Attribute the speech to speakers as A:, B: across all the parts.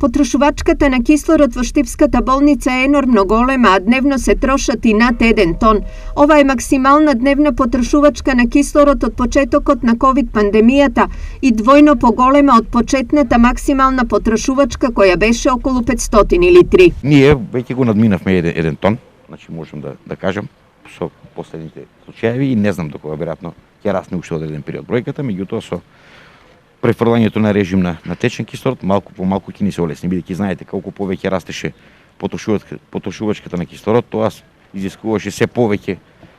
A: Потрошувачката на кислород во Штипската болница е енормно голема, а дневно се трошат и над 1 тон. Ова е максимална дневна потрошувачка на кислород од почетокот на ковид пандемијата и двојно поголема од почетната максимална потрошувачка која беше околу 500 литри.
B: Ние веќе го надминавме 1 тон, значи можам да кажам со последните случаи и не знам докога веројатно ќе расне уште одреден период бројката, меѓутоа со префрлањето на режим на течен кислород малку по малку ќе ни се олесни, бидејќи знаете колку повеќе растеше потрошувачката на кислород, тоа изискуваше се повеќе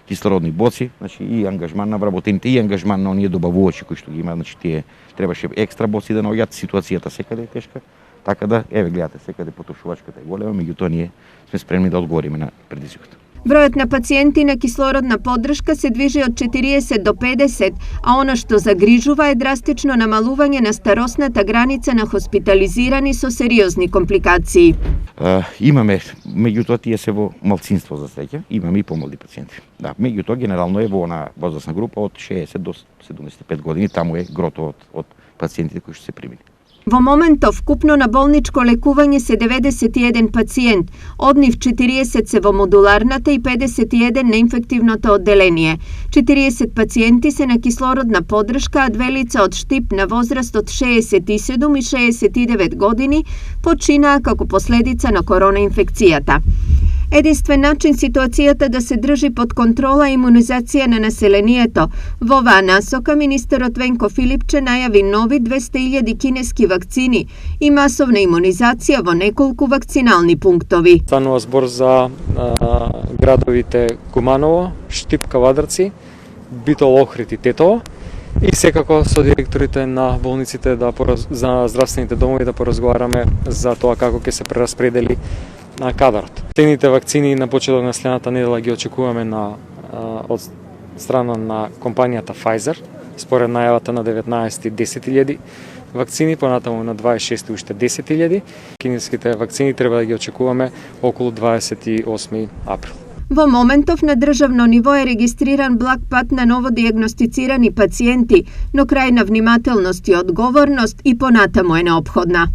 B: кислородни боци, значи и ангажман на вработените и ангажман на оние добавувачи кои што ги има, значи тие требаше екстра боци да наоѓаат, ситуацијата секаде е тешка, така да еве гледате секаде потрошувачката е голема, меѓутоа ние сме спремни да одговориме на предизвикот.
A: Бројот на пациенти на кислородна поддршка се движи од 40 до 50, а она што загрижува е драстично намалување на старосната граница на хоспитализирани со сериозни компликации.
B: Имаме, меѓутоа тие се во малцинство за среќа, имаме и помлади пациенти. Да, меѓутоа генерално е во она возрастна група од 60 до 75 години, таму е грото од пациентите кои што се примили.
A: Во моментов вкупно на болничко лекување се 91 пациент, од нив 40 се во модуларната и 51 на инфективното одделение. 40 пациенти се на кислородна поддршка, а 2 лица од Штип на возраст од 67 и 69 години починаа како последица на корона инфекцијата. Единствен начин ситуацијата да се држи под контрола е имунизација на населението. Во оваа насока министерот Венко Филипче најави нови 200.000 кинески вакцини и масовна имунизација во неколку вакцинални пунктови.
C: Станува збор за градовите Куманово, Штип, Кавадарци, Битол, Охрид и Тетово. И секако со директорите на болниците за здравствените домови да поразговараме за тоа како ќе се прераспредели на кадарот. Следните вакцини на почеток на следната недела ги очекуваме од страна на компанијата Pfizer, според најавата на 19 10.000 вакцини, понатаму на 26 уште 10.000. Кинеските вакцини треба да ги очекуваме околу 28 април.
A: Во моментов на државно ниво е регистриран благ пат на новодијагностицирани пациенти, но крајна внимателност и одговорност и понатаму е неопходна.